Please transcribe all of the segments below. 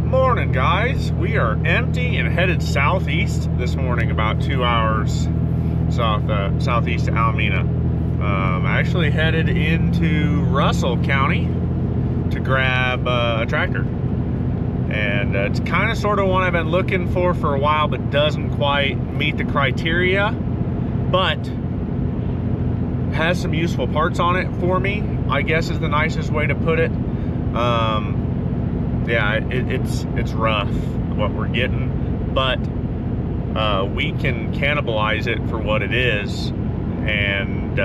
Morning, guys. We are empty and headed southeast this morning, about 2 hours southeast of Alameda. Actually headed into Russell County to grab a tractor, and it's kind of sort of one I've been looking for a while, but doesn't quite meet the criteria, but has some useful parts on it for me, I guess is the nicest way to put it. Yeah, it's rough what we're getting, but we can cannibalize it for what it is and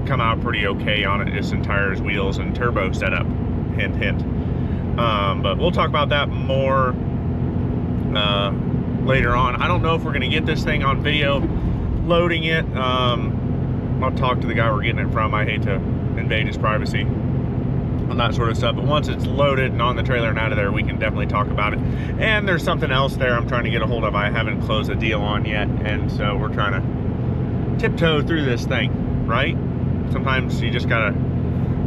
come out pretty okay on it, just in tires, wheels, and turbo setup. Hint, hint. But we'll talk about that more later on. I don't know if we're going to get this thing on video loading it. I'll talk to the guy we're getting it from. I hate to invade his privacy on that sort of stuff, but once it's loaded and on the trailer and out of there, we can definitely talk about it. And there's something else there I'm trying to get a hold of I haven't closed a deal on yet, and so we're trying to tiptoe through this thing, right? Sometimes you just gotta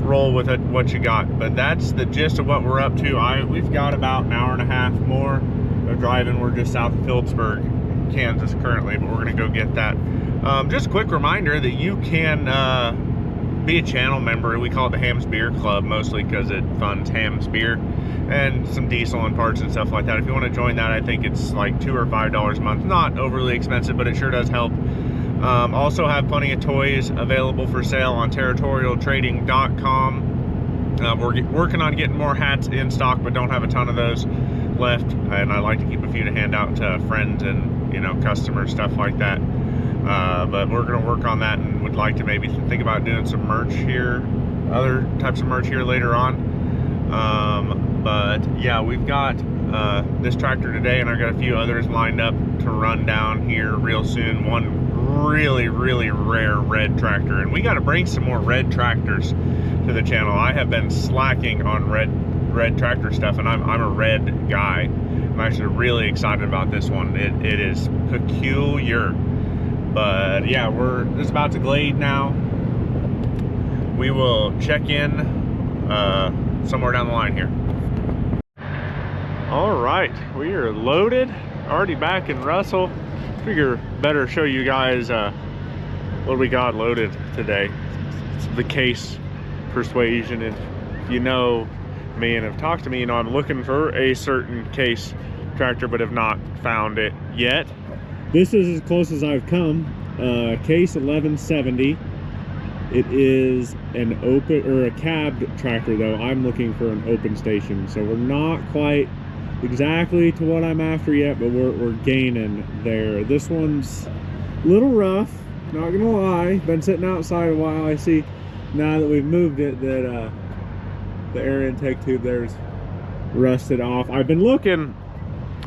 roll with it, what you got. But that's the gist of what we're up to. We've got about an hour and a half more of driving. We're just south of Phillipsburg, Kansas currently, but we're gonna go get that. Just a quick reminder that you can be a channel member. We call it the Hams Beer Club, mostly because it funds Hams Beer and some diesel and parts and stuff like that. If you want to join that, I think it's like $2 or $5 a month. Not overly expensive, but it sure does help. Also have plenty of toys available for sale on territorialtrading.com. We're working on getting more hats in stock, but don't have a ton of those left, and I like to keep a few to hand out to friends and, you know, customers, stuff like that. But we're going to work on that, and would like to maybe think about doing some merch here, other types of merch here later on. But yeah, we've got this tractor today, and I've got a few others lined up to run down here real soon. One really rare red tractor, and we got to bring some more red tractors to the channel. I have been slacking on red tractor stuff, and I'm a red guy. I'm actually really excited about this one. It is peculiar. But yeah, it's about to glade now. We will check in somewhere down the line here. All right, we are loaded, already back in Russell. Figure better show you guys what we got loaded today. It's the Case Persuasion. If you know me and have talked to me, you know I'm looking for a certain Case tractor, but have not found it yet. This is as close as I've come. Case 1170. It is an open or a cabbed tractor, though. I'm looking for an open station, so we're not quite exactly to what I'm after yet, but we're gaining there. This one's a little rough, not gonna lie. Been sitting outside a while. I see now that we've moved it that the air intake tube there's rusted off. I've been looking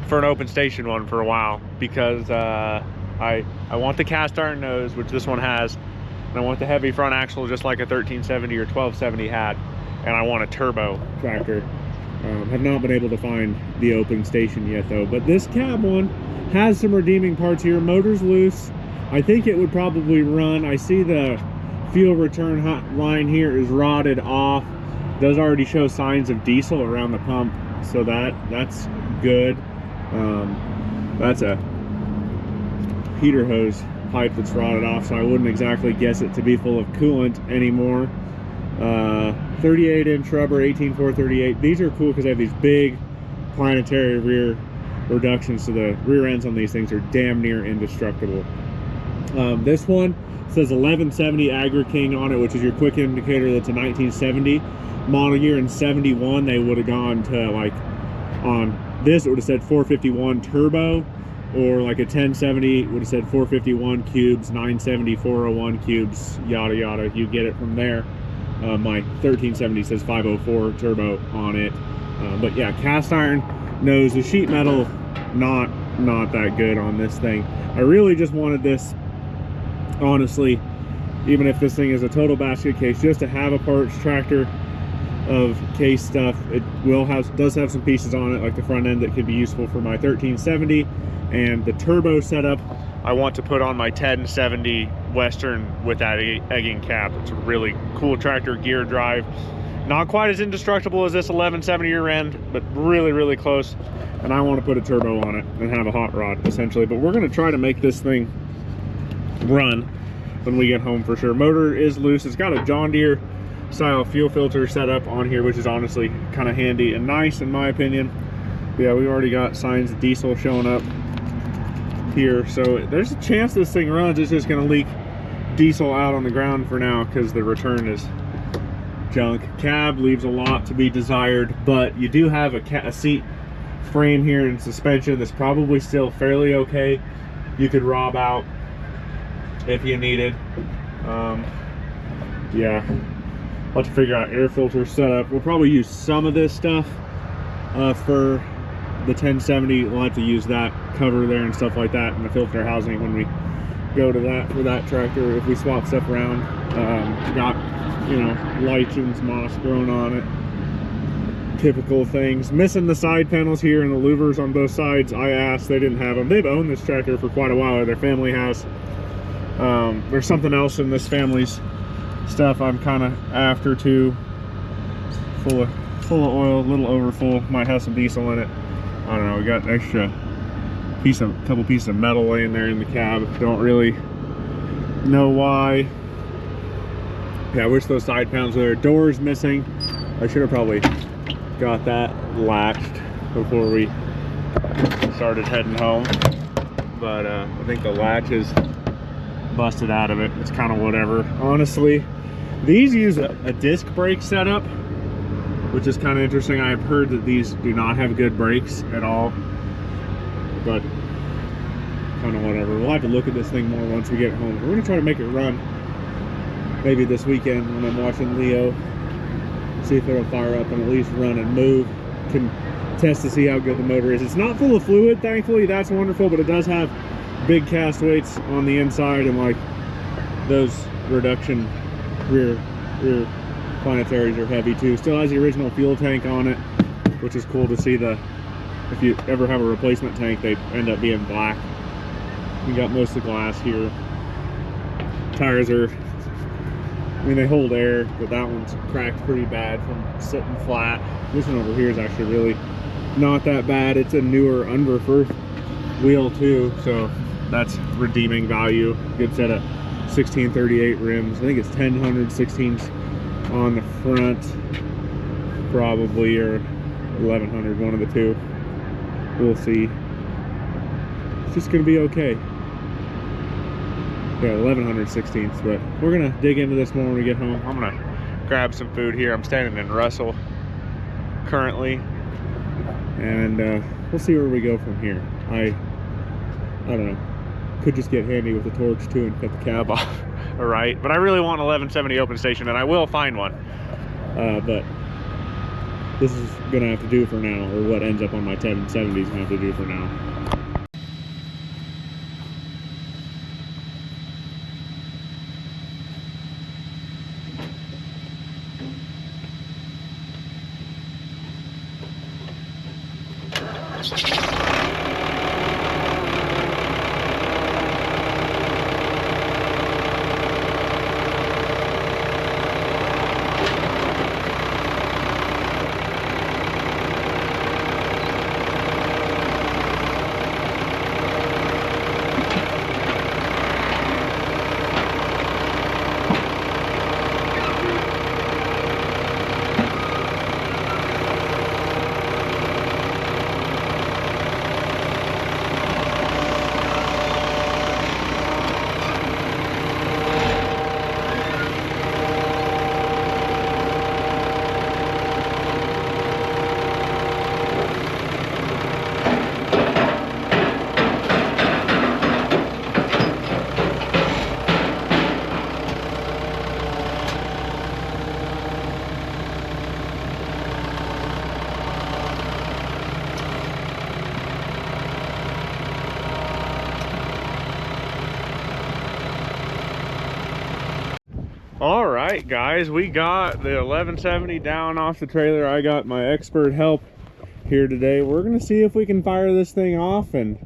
for an open station one for a while because I want the cast iron nose, which this one has, and I want the heavy front axle just like a 1370 or 1270 had, and I want a turbo tractor. Have not been able to find the open station yet though, but this cab one has some redeeming parts here. Motor's loose. I think it would probably run. I see the fuel return line here is rotted off. Does already show signs of diesel around the pump, so that's good. That's a heater hose pipe that's rotted off, so I wouldn't exactly guess it to be full of coolant anymore. 38-inch rubber, 18438. These are cool because they have these big planetary rear reductions, so the rear ends on these things are damn near indestructible. This one says 1170 Agri King on it, which is your quick indicator. That's a 1970 model year. In 71 they would have gone to, like, on this it would have said 451 turbo, or like a 1070 would have said 451 cubes, 970 401 cubes, yada yada. You get it from there. My 1370 says 504 turbo on it. But yeah, cast iron nose. The sheet metal not that good on this thing. I really just wanted this, honestly, even if this thing is a total basket case, just to have a parts tractor of Case stuff. It does have some pieces on it, like the front end, that could be useful for my 1370, and the turbo setup I want to put on my 1070 Western with that egging cap. It's a really cool tractor, gear drive, Not quite as indestructible as this 1170 rear end, but really, really close. And I want to put a turbo on it and have a hot rod, essentially. But we're going to try to make this thing run when we get home for sure. Motor is loose. It's got a John Deere style fuel filter set up on here, which is honestly kind of handy and nice in my opinion. Yeah, we've already got signs of diesel showing up here, so there's a chance this thing runs. It's just going to leak diesel out on the ground for now because the return is junk. Cab leaves a lot to be desired, but you do have a seat frame here and suspension that's probably still fairly okay. You could rob out if you needed. Yeah, I'll have to figure out air filter setup. We'll probably use some of this stuff for the 1070. We'll have to use that cover there and stuff like that, and the filter housing when we go to that for that tractor. If we swap stuff around, got, you know, lichens, moss growing on it, typical things. Missing the side panels here and the louvers on both sides. I asked, they didn't have them. They've owned this tractor for quite a while, or their family has. There's something else in this family's stuff I'm kind of after too. Full of oil, a little over full, might have some diesel in it. I don't know, we got an extra couple pieces of metal laying there in the cab. Don't really know why. Yeah, I wish those side panels were there. Doors missing. I should have probably got that latched before we started heading home, but I think the latch is busted out of it. It's kind of whatever. Honestly, these use a disc brake setup, which is kind of interesting. I've heard that these do not have good brakes at all, but kind of whatever. We'll have to look at this thing more once we get home. We're gonna try to make it run maybe this weekend when I'm watching Leo, see if it'll fire up and at least run and move. Can test to see how good the motor is. It's not full of fluid, thankfully. That's wonderful, but it does have big cast weights on the inside, and like those reduction rear planetaries are heavy too. Still has the original fuel tank on it, which is cool to see. If you ever have a replacement tank, they end up being black. We got most of the glass here. Tires are, I mean, they hold air, but that one's cracked pretty bad from sitting flat. This one over here is actually really not that bad. It's a newer under-first wheel too, so that's redeeming value. Good set of 1638 rims. I think it's 10/116s on the front, probably, or 1100, one of the two. We'll see. It's just gonna be okay. Yeah, 1116ths, but we're gonna dig into this more when we get home. I'm gonna grab some food here. I'm standing in Russell currently, and we'll see where we go from here. I don't know, could just get handy with a torch too and cut the cab off. All right, but I really want an 1170 open station, and I will find one. But this is gonna have to do for now, or what ends up on my 1070 is gonna have to do for now. All right, guys, we got the 1170 down off the trailer. I got my expert help here today. We're gonna see if we can fire this thing off and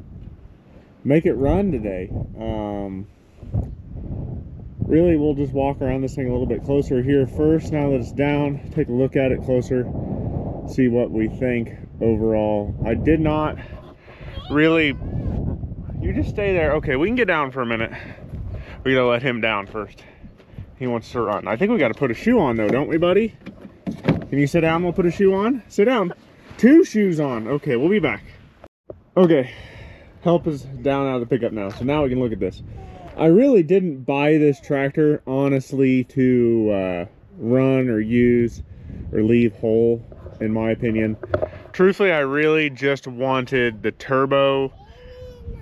make it run today. really we'll just walk around this thing a little bit closer here first. Now that it's down, take a look at it closer, see what we think overall. I did not really, you just stay there. Okay, we can get down for a minute. We gotta let him down first. He wants to run. I think we gotta put a shoe on though, don't we, buddy? Can you sit down? We'll put a shoe on. Sit down. 2 shoes on. Okay, we'll be back. Okay, help is down out of the pickup now. So now we can look at this. I really didn't buy this tractor, honestly, to run or use or leave whole, in my opinion. Truthfully, I really just wanted the turbo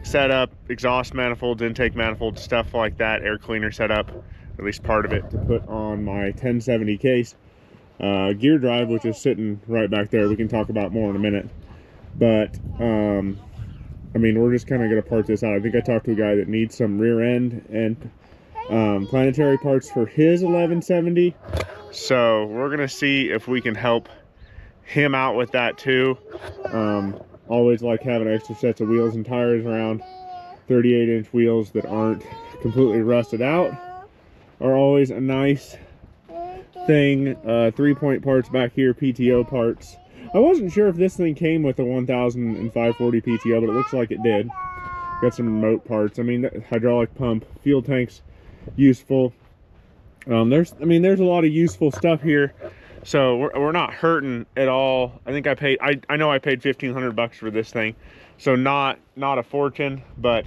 setup, exhaust manifolds, intake manifolds, stuff like that, air cleaner setup, at least part of it, to put on my 1070 case. Gear drive, which is sitting right back there, we can talk about more in a minute. But I mean, we're just kind of going to part this out. I think I talked to a guy that needs some rear end and planetary parts for his 1170. So we're going to see if we can help him out with that too. Always like having extra sets of wheels and tires around. 38-inch wheels that aren't completely rusted out are always a nice thing. 3-point parts back here, PTO parts. I wasn't sure if this thing came with a 1540 PTO, but it looks like it did. Got some remote parts. I mean, the hydraulic pump, fuel tanks, useful. There's a lot of useful stuff here. So we're not hurting at all. I think I know I paid $1,500 for this thing. So not a fortune, but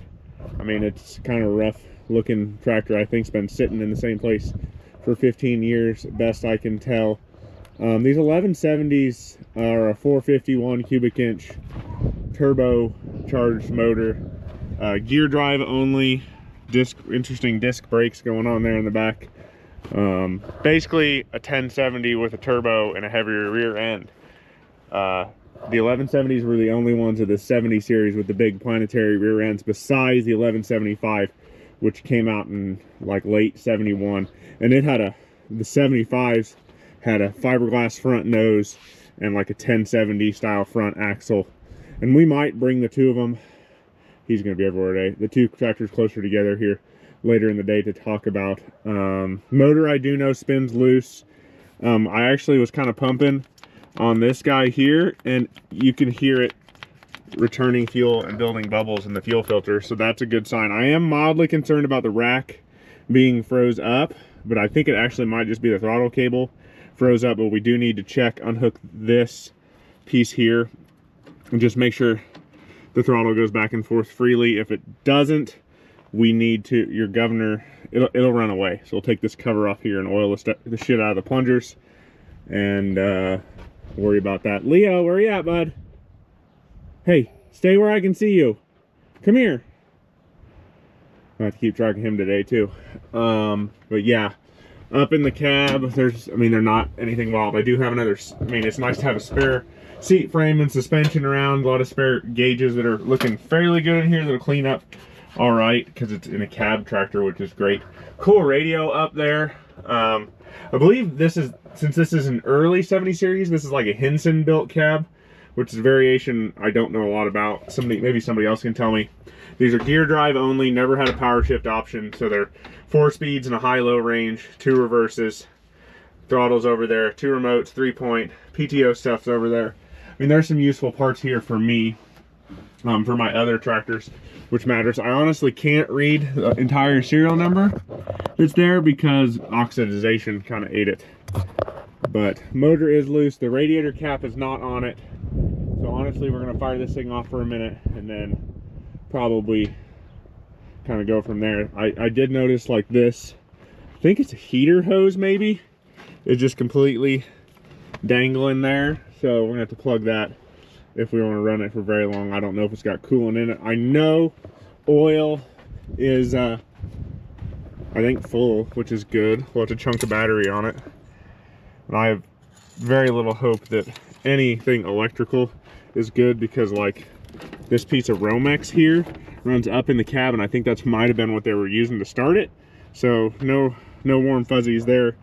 I mean, it's kind of rough looking tractor. I think it's been sitting in the same place for 15 years, best I can tell. These 1170s are a 451 cubic inch turbo charged motor, gear drive only, interesting disc brakes going on there in the back. Basically a 1070 with a turbo and a heavier rear end. The 1170s were the only ones of the 70 series with the big planetary rear ends, besides the 1175, which came out in like late 71, and it had the 75s had a fiberglass front nose and like a 1070 style front axle. And we might bring the two of them, he's going to be everywhere today, the two tractors closer together here later in the day to talk about. Motor, I do know, spins loose. I actually was kind of pumping on this guy here, and you can hear it returning fuel and building bubbles in the fuel filter, so that's a good sign. I am mildly concerned about the rack being froze up, but I think it actually might just be the throttle cable froze up. But we do need to check, unhook this piece here, and just make sure the throttle goes back and forth freely. If it doesn't, we need to, your governor, it'll run away. So we'll take this cover off here and oil the shit out of the plungers and worry about that. Leo, where are you at, bud? Hey, stay where I can see you. Come here. I have to keep track of him today too. But yeah, up in the cab, they're not anything wild. I do have another, it's nice to have a spare seat frame and suspension around. A lot of spare gauges that are looking fairly good in here that'll clean up all right, because it's in a cab tractor, which is great. Cool radio up there. I believe since this is an early 70 series, this is like a Hinson built cab, which is a variation I don't know a lot about. Maybe somebody else can tell me. These are gear drive only, never had a power shift option, so they're 4 speeds and a high-low range, 2 reverses, throttles over there, 2 remotes, 3-point, PTO stuff's over there. I mean, there's some useful parts here for me, for my other tractors, which matters. I honestly can't read the entire serial number that's there because oxidization kind of ate it. But motor is loose, the radiator cap is not on it. So honestly, we're gonna fire this thing off for a minute and then probably kind of go from there. I did notice like this, I think it's a heater hose maybe, it's just completely dangling there. So we're gonna have to plug that if we want to run it for very long. I don't know if it's got coolant in it. I know oil is I think full, which is good. We'll have to chunk a battery on it. And I have very little hope that anything electrical is good, because like this piece of Romex here runs up in the cab, and I think that's might have been what they were using to start it. So no warm fuzzies there.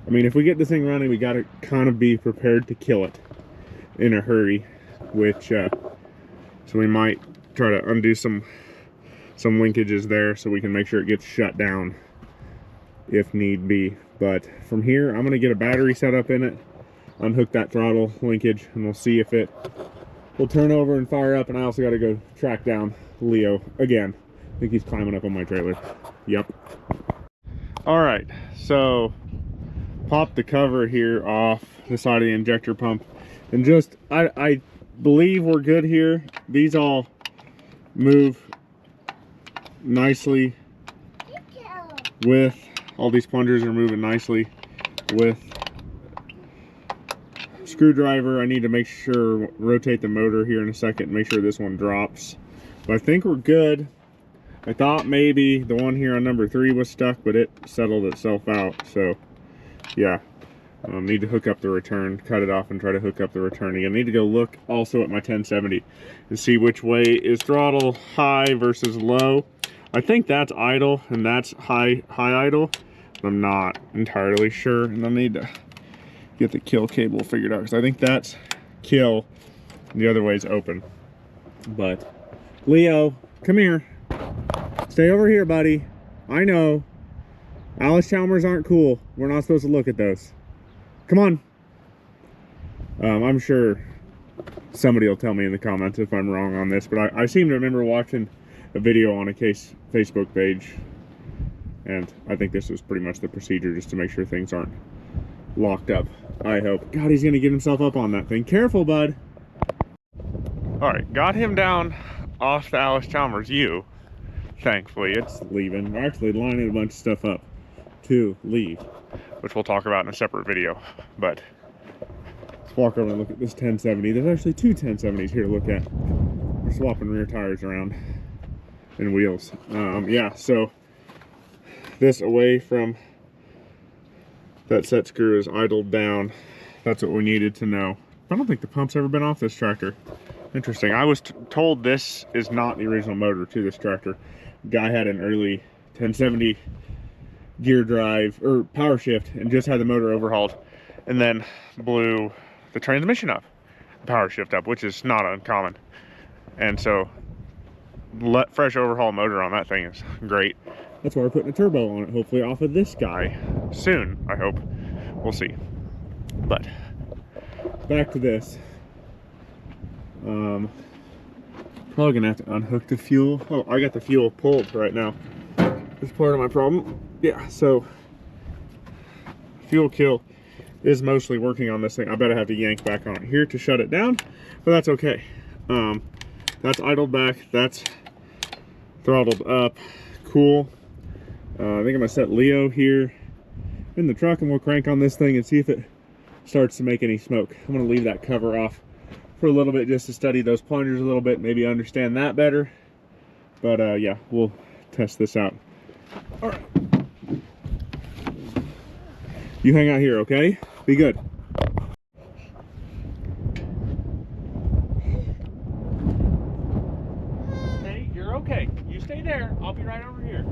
I mean, if we get this thing running, we got to kind of be prepared to kill it in a hurry, which so we might try to undo some linkages there so we can make sure it gets shut down. if need be. But from here, I'm gonna get a battery set up in it, unhook that throttle linkage, and we'll see if it will turn over and fire up. And I also got to go track down Leo again. I think he's climbing up on my trailer. Yep. All right, so pop the cover here off the side of the injector pump, and just I believe we're good here. These all move nicely with all these plungers are moving nicely with screwdriver. I need to make sure, rotate the motor here in a second, make sure this one drops. But I think we're good. I thought maybe the one here on number 3 was stuck, but it settled itself out. So yeah, need to hook up the return, cut it off and try to hook up the return again. I need to go look also at my 1070 and see which way is throttle high versus low. I think that's idle and that's high idle. I'm not entirely sure, and I need to get the kill cable figured out because I think that's kill and the other way is open. But Leo, come here. Stay over here, buddy. I know Allis-Chalmers aren't cool. We're not supposed to look at those. Come on. I'm sure somebody will tell me in the comments if I'm wrong on this, but I seem to remember watching a video on a case Facebook page, and I think this is pretty much the procedure, just to make sure things aren't locked up. I hope. God, he's gonna get himself up on that thing. Careful, bud. All right, got him down off the Allis-Chalmers U. Thankfully, it's leaving. We're actually lining a bunch of stuff up to leave, which we'll talk about in a separate video. But let's walk over and look at this 1070. There's actually 2 1070s here to look at. We're swapping rear tires around and wheels. Yeah, so this away from that set screw is idled down. That's what we needed to know. I don't think the pump's ever been off this tractor. Interesting. I was told this is not the original motor to this tractor. Guy had an early 1070 gear drive or power shift and just had the motor overhauled, and then blew the transmission up, the power shift up, which is not uncommon. And so fresh overhaul motor on that thing is great. That's why we're putting a turbo on it, hopefully off of this guy soon, I hope. We'll see. But back to this. Probably gonna have to unhook the fuel. Oh, I got the fuel pulled right now. It's part of my problem. Yeah, so fuel kill is mostly working on this thing. I bet I have to yank back on it here to shut it down, but that's okay. That's idled back, that's throttled up. Cool. I think I'm gonna set Leo here in the truck and we'll crank on this thing and see if it starts to make any smoke. I'm gonna leave that cover off for a little bit just to study those plungers a little bit, maybe understand that better. But yeah, we'll test this out. All right. You hang out here, okay? Be good. Hey, you're okay. You stay there. I'll be right over here.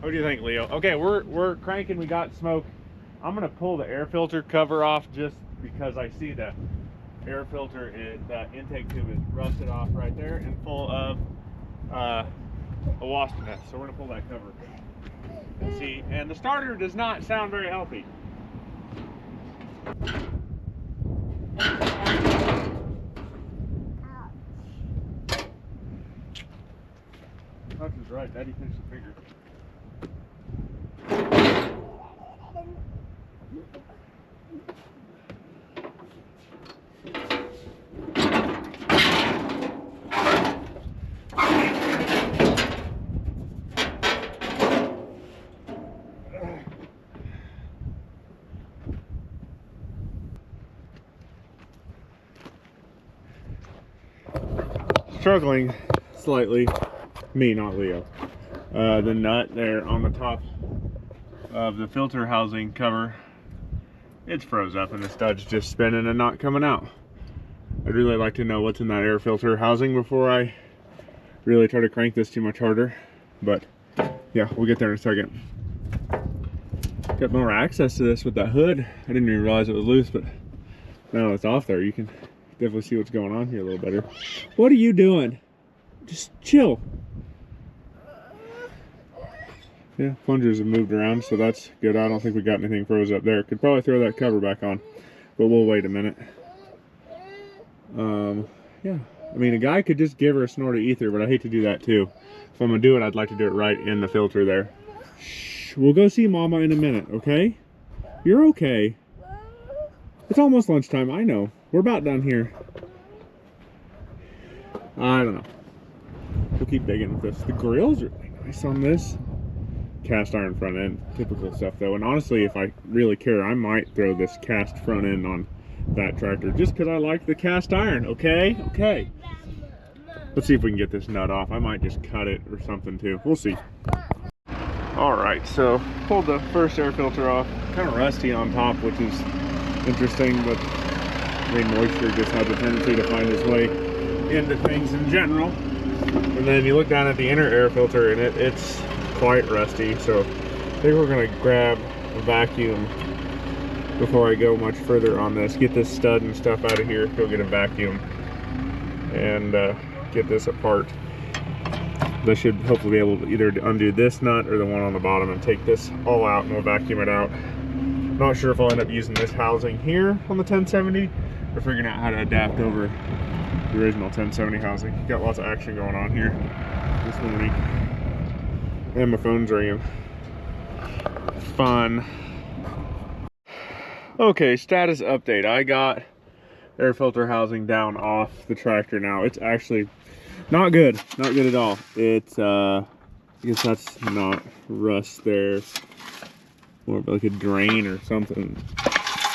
What do you think, Leo? Okay, we're cranking. We got smoke. I'm gonna pull the air filter cover off just because I see the air filter, the intake tube is rusted off right there and full of a wasp nest. So we're gonna pull that cover and see. And the starter does not sound very healthy. Touch is right. Daddy finished the figure. struggling slightly. Me, not Leo. The nut there on the top of the filter housing cover, it's froze up and the stud's just spinning and not coming out. I'd really like to know what's in that air filter housing before I really try to crank this too much harder. But yeah, we'll get there in a second. Got more access to this with that hood. I didn't even realize it was loose, but now it's off there, you can definitely see what's going on here a little better. What are you doing? Just chill. Yeah, plungers have moved around, so that's good. I don't think we got anything froze up there. Could probably throw that cover back on, but we'll wait a minute. Yeah, I mean, a guy could just give her a snort of ether, but I hate to do that too. If I'm gonna do it, I'd like to do it right in the filter there. Shh, we'll go see Mama in a minute, okay? You're okay. It's almost lunchtime, I know. We're about done here. I don't know. We'll keep digging with this. The grill's really nice on this. Cast iron front end, typical stuff though. And honestly, if I really care, I might throw this cast front end on that tractor just because I like the cast iron. Okay, okay. Let's see if we can get this nut off. I might just cut it or something too. We'll see. All right, so pulled the first air filter off. Kind of rusty on top, which is interesting, but I mean, moisture just has a tendency to find its way into things in general. And then you look down at the inner air filter and it's quite rusty, so I think we're gonna grab a vacuum before I go much further on this. Get this stud and stuff out of here, go get a vacuum, and get this apart. They should hopefully be able to either undo this nut or the one on the bottom and take this all out, and we'll vacuum it out. Not sure if I'll end up using this housing here on the 1070 or figuring out how to adapt over the original 1070 housing. Got lots of action going on here this morning. And my phone's ringing. Fun. Okay, status update. I got air filter housing down off the tractor now. It's actually not good. Not good at all. It's, I guess that's not rust there. More like a drain or something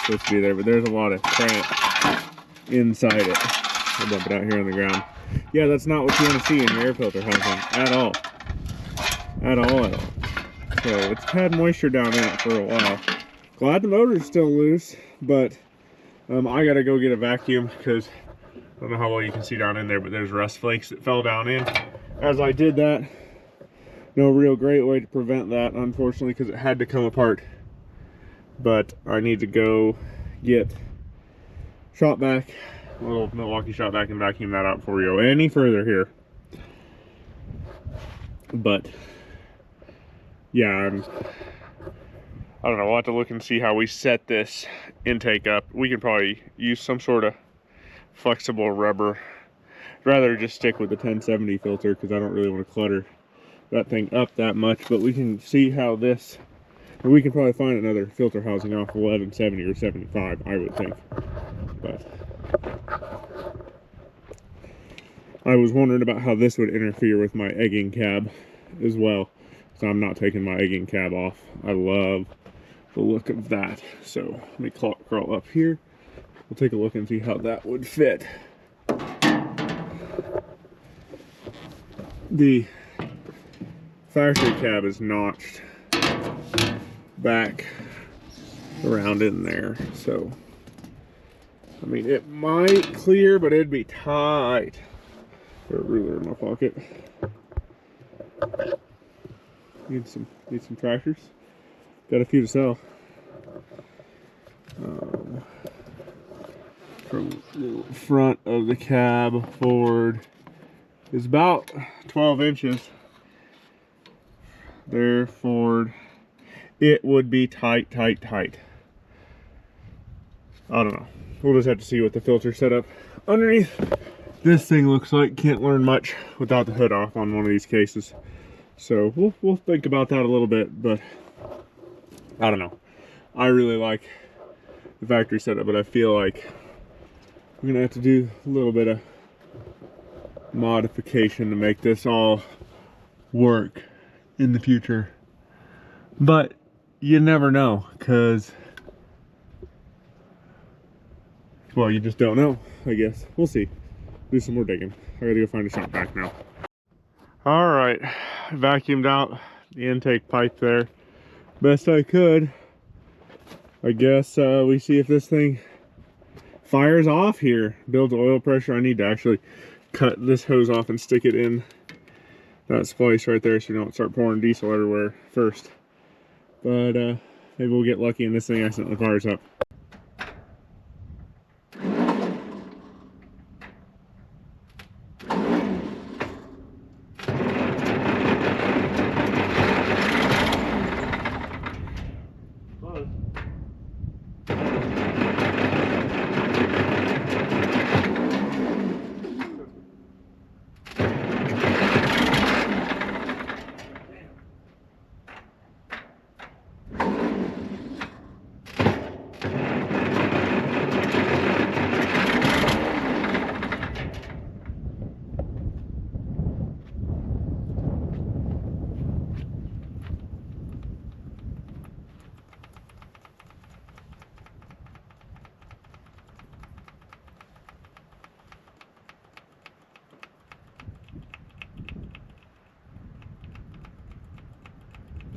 supposed to be there, but there's a lot of crap inside it. I'll dump it out here on the ground. Yeah, that's not what you want to see in your air filter housing at all. At all. So it's had moisture down in it for a while. Glad the motor's still loose, but I gotta go get a vacuum because I don't know how well you can see down in there, but there's rust flakes that fell down in as I did that. No real great way to prevent that, unfortunately, because it had to come apart. But I need to go get shot back, a little Milwaukee shot back, and vacuum that out before we go any further here. But yeah, I don't know, we'll have to look and see how we set this intake up. We could probably use some sort of flexible rubber. I'd rather just stick with the 1070 filter because I don't really want to clutter that thing up that much, but we can see how this, we can probably find another filter housing off 1170 or 75, I would think. But I was wondering about how this would interfere with my egging cab as well. So I'm not taking my egging cab off. I love the look of that. So let me crawl up here. We'll take a look and see how that would fit. The factory cab is notched back around in there. So, I mean, it might clear, but it'd be tight. Got a ruler in my pocket. Need some tractors. Got a few to sell. From the front of the cab forward is about 12 inches. There forward, it would be tight. I don't know. We'll just have to see what the filter setup underneath this thing looks like. Can't learn much without the hood off on one of these cases. So we'll think about that a little bit, but I don't know. I really like the factory setup, but I feel like I'm gonna have to do a little bit of modification to make this all work in the future. But you never know, because, well, you just don't know, I guess. We'll see. do some more digging. I gotta go find a shop vac now. All right, vacuumed out the intake pipe there best I could. I guess we see if this thing fires off here, builds oil pressure. I need to actually cut this hose off and stick it in that splice right there so we don't start pouring diesel everywhere first. But maybe we'll get lucky and this thing accidentally fires up.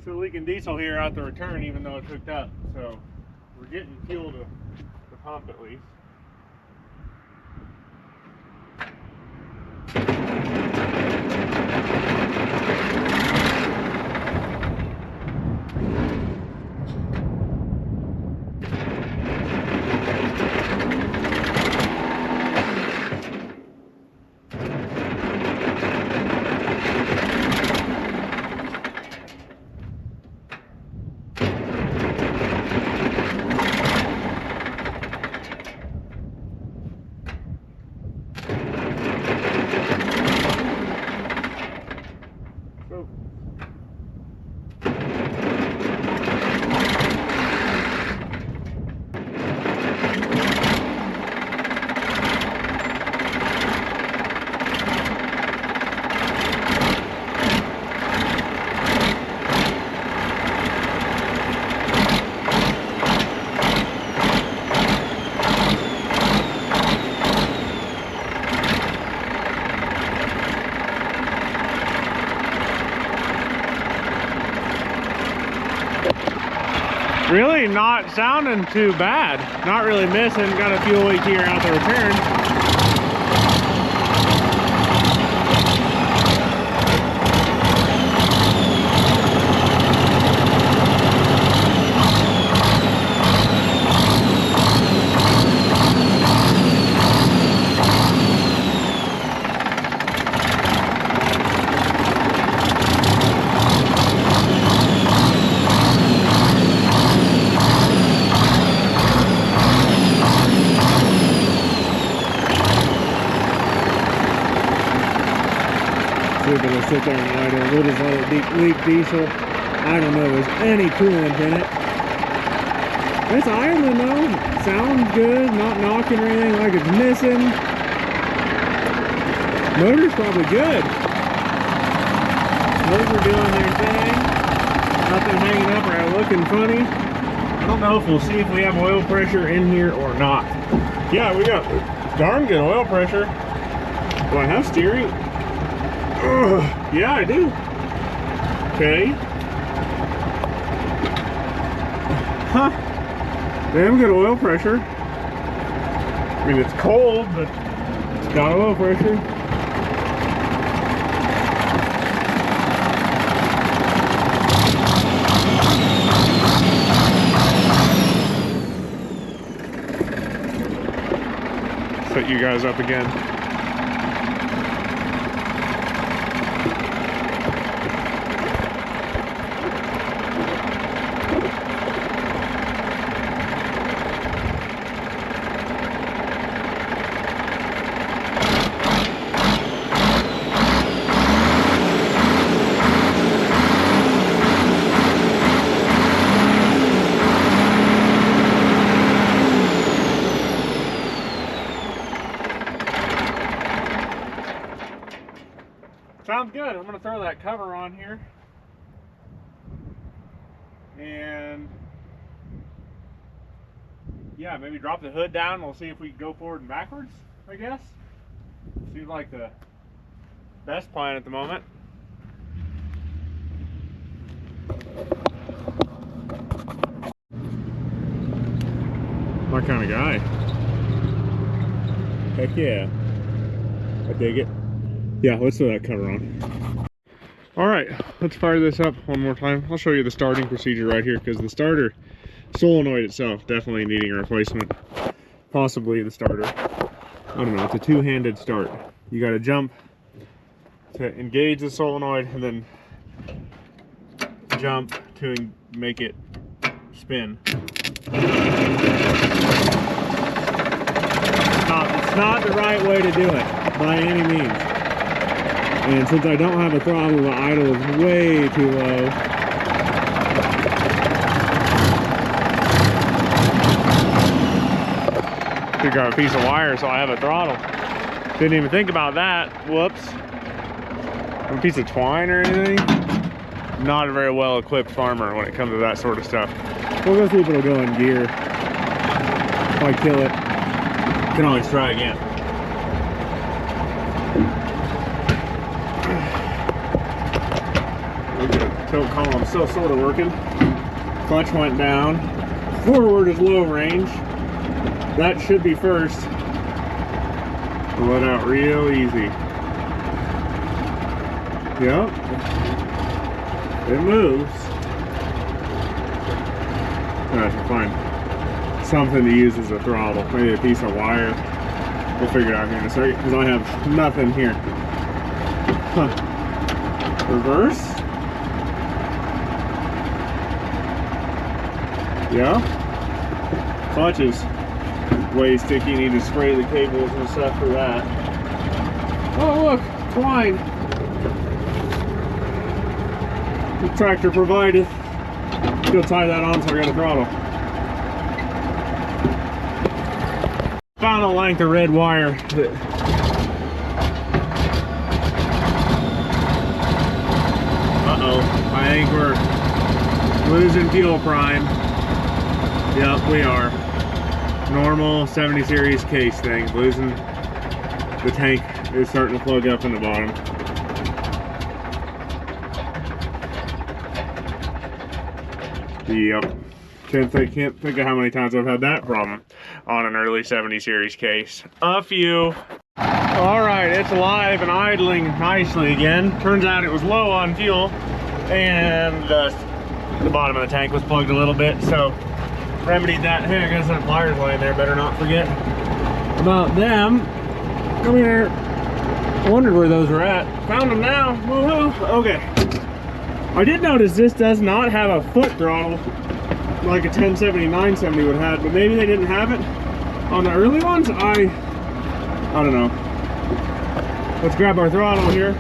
Still leaking diesel here out the return, even though it's hooked up. So we're getting fuel to the pump at least. Really not sounding too bad. Not really missing. Got a fuel leak here out the return. We're gonna sit there and idle. We'll just let it leak diesel. I don't know if there's any coolant in it. It's idling though. Sounds good, not knocking or anything like it's missing. Motor's probably good. Those are doing their thing. Nothing hanging up or looking funny. I don't know if we'll see if we have oil pressure in here or not. Yeah, we got darn good oil pressure. Do I have steering? Yeah, I do. Okay. Huh. Damn good oil pressure. I mean, it's cold, but it's got oil pressure. Set you guys up again. Sounds good. I'm going to throw that cover on here. And yeah, maybe drop the hood down. We'll see if we can go forward and backwards, I guess. Seems like the best plan at the moment. My kind of guy. Heck yeah. I dig it. Yeah, let's throw that cover on. All right, let's fire this up one more time. I'll show you the starting procedure right here, because the starter solenoid itself definitely needing a replacement. Possibly the starter. I don't know, it's a two-handed start. You got to jump to engage the solenoid and then jump to make it spin. It's not the right way to do it by any means. And since I don't have a throttle, the idle is way too low. Pick up a piece of wire so I have a throttle. Didn't even think about that. Whoops. A piece of twine or anything. Not a very well equipped farmer when it comes to that sort of stuff. We'll go see if it'll go in gear. If I kill it, can always try again. Tilt column still sort of working. Clutch went down. Forward is low range. That should be first. Pull it out real easy. Yep. It moves. I have to find something to use as a throttle. Maybe a piece of wire. We'll figure it out here in a second because I have nothing here. Huh. Reverse. Yeah. Clutch is way sticky. Need to spray the cables and stuff for that. Oh look, twine. The tractor provided. Go tie that on so I got a throttle. Found a length of red wire. Uh-oh, I think we're losing fuel prime. Yep, we are. Normal 70 series case thing. Losing, the tank is starting to plug up in the bottom. Yep. Can't think of how many times I've had that problem on an early 70 series case. A few. Alright, it's alive and idling nicely again. Turns out it was low on fuel and the bottom of the tank was plugged a little bit, so remedied that. Hey, I got some pliers laying there, better not forget about them. Come here. I wondered where those were at. Found them now. Woohoo. Okay. I did notice this does not have a foot throttle like a 1070, 970 would have, but maybe they didn't have it on the early ones. I don't know. Let's grab our throttle here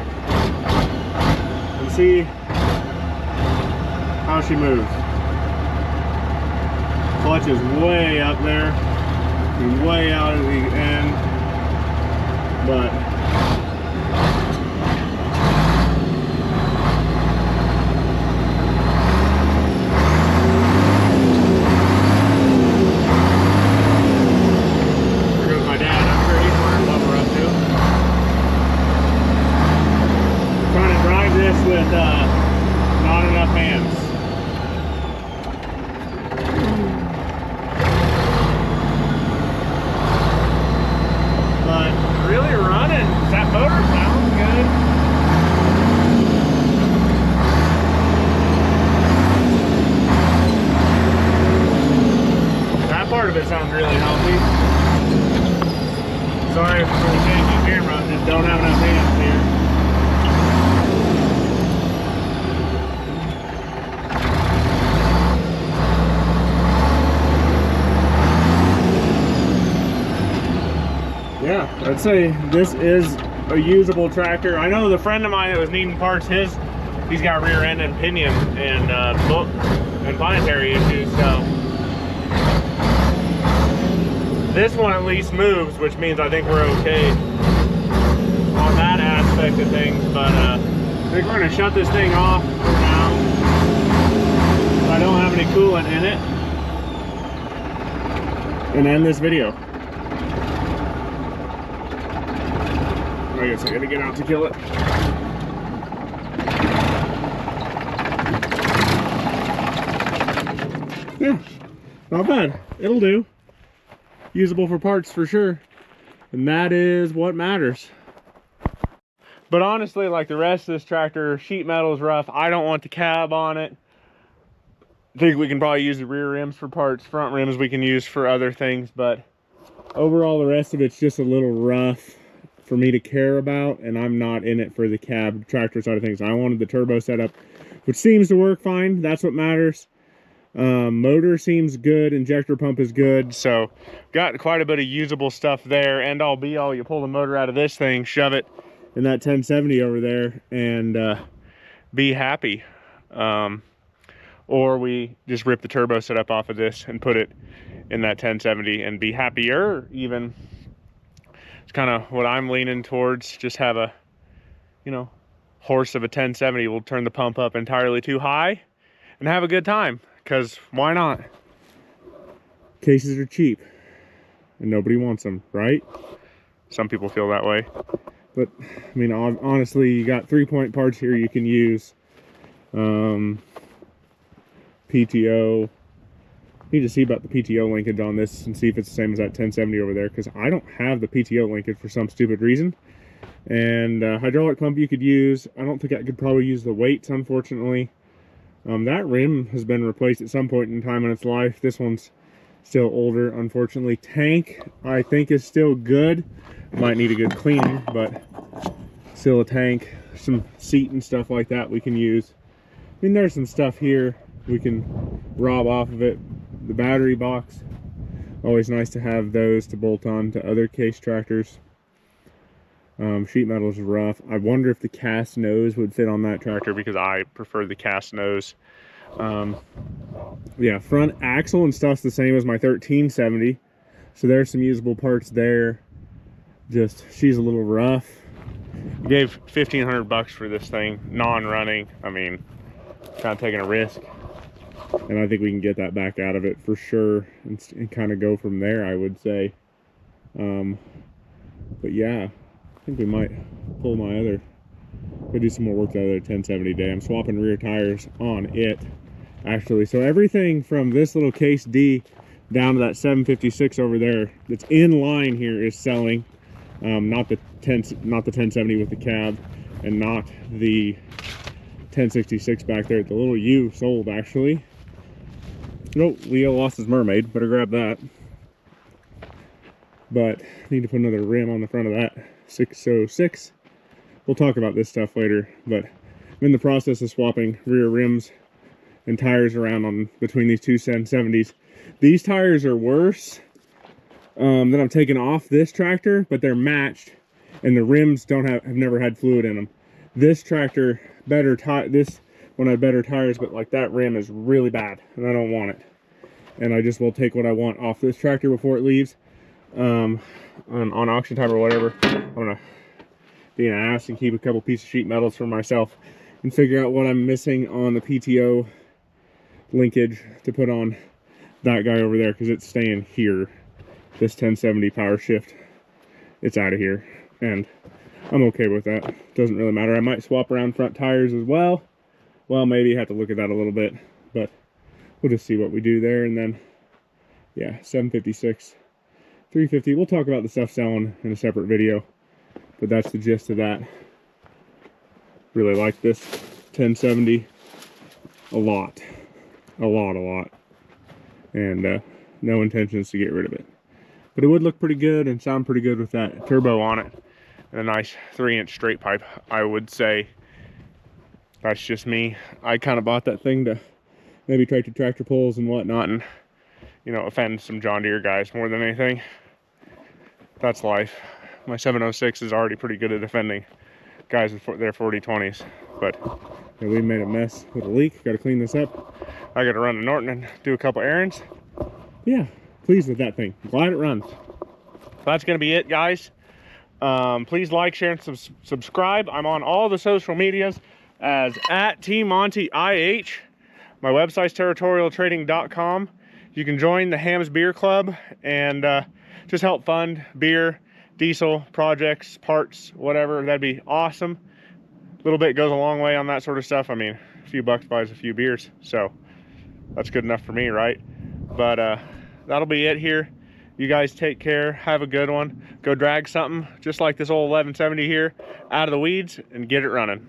and see how she moves. Clutch is way up there and way out at the end, but not enough hands. But really running. That motor sounds good. That part of it sounds really healthy. Sorry for the shaky camera, I just don't have enough hands here. Yeah, I'd say this is a usable tractor. I know the friend of mine that was needing parts, he's got rear end and pinion and book and planetary issues, so this one at least moves, which means I think we're okay on that aspect of things. But I think we're gonna shut this thing off for now. I don't have any coolant in it, and end this video. I guess I gotta get out to kill it. Yeah, not bad. It'll do. Usable for parts for sure. And that is what matters. But honestly, like the rest of this tractor, sheet metal is rough. I don't want the cab on it. I think we can probably use the rear rims for parts. Front rims we can use for other things. But overall, the rest of it's just a little rough for me to care about. And I'm not in it for the cab tractor side of things. I wanted the turbo setup, which seems to work fine. That's what matters. Motor seems good, injector pump is good, so got quite a bit of usable stuff there. End all be all, you pull the motor out of this thing, shove it in that 1070 over there, and be happy. Or we just rip the turbo setup off of this and put it in that 1070 and be happier even. It's kind of what I'm leaning towards. Just have a, you know, horse of a 1070. We'll turn the pump up entirely too high and have a good time. Because why not? Cases are cheap and nobody wants them, right? Some people feel that way. But I mean, honestly, you got 3-point parts here you can use. PTO. Need to see about the PTO linkage on this and see if it's the same as that 1070 over there, because I don't have the PTO linkage for some stupid reason. And hydraulic pump you could use. I don't think I could probably use the weights, unfortunately. That rim has been replaced at some point in time in its life. This one's still older, unfortunately. Tank, I think, is still good. Might need a good cleaning, but still a tank. Some seat and stuff like that we can use. I mean, there's some stuff here we can rob off of it. The battery box, always nice to have those to bolt on to other case tractors. Sheet metal is rough. I wonder if the cast nose would fit on that tractor, because I prefer the cast nose. Yeah, front axle and stuff's the same as my 1370, so there's some usable parts there. Just, she's a little rough. I gave 1,500 bucks for this thing, non-running. I mean, kind of taking a risk, and I think we can get that back out of it for sure, and kind of go from there, I would say. But yeah, I think we might pull my other, go do some more work to the other 1070 day. I'm swapping rear tires on it, actually. So everything from this little case D down to that 756 over there that's in line here is selling. Not the 1070 with the cab, and not the 1066 back there. The little U sold, actually. Nope, Leo lost his mermaid. Better grab that. But need to put another rim on the front of that 606. We'll talk about this stuff later, but I'm in the process of swapping rear rims and tires around on between these two 1070s. These tires are worse that I'm taking off this tractor, but they're matched, and the rims have never had fluid in them. This tractor, this one had better tires, but like that rim is really bad, and I don't want it. And I just will take what I want off this tractor before it leaves. On auction time or whatever, I'm gonna be an ass and keep a couple pieces of sheet metals for myself and figure out what I'm missing on the PTO linkage to put on that guy over there, because it's staying here. This 1070 power shift, it's out of here, and I'm okay with that. Doesn't really matter. I might swap around front tires as well. Well, maybe have to look at that a little bit, but we'll just see what we do there. And then yeah, 756, 350. We'll talk about the stuff selling in a separate video, but that's the gist of that. Really like this 1070 a lot, and no intentions to get rid of it. But it would look pretty good and sound pretty good with that turbo on it and a nice 3-inch straight pipe, I would say. That's just me. I kind of bought that thing to maybe tractor pulls and whatnot, and you know, offend some John Deere guys more than anything. That's life. My 706 is already pretty good at defending guys with their 4020s, but you know, we made a mess with a leak. Got to clean this up. I got to run to Norton and do a couple errands. Yeah, pleased with that thing. Glad it runs. That's gonna be it, guys. Please like, share, and subscribe. I'm on all the social medias as @TMontyIH. My website's territorialtrading.com. You can join the Hams Beer Club and just help fund beer diesel projects, parts, whatever, that'd be awesome. A little bit goes a long way on that sort of stuff. I mean, a few bucks buys a few beers, so that's good enough for me, right? But that'll be it here. You guys take care, have a good one. Go drag something just like this old 1170 here out of the weeds and get it running.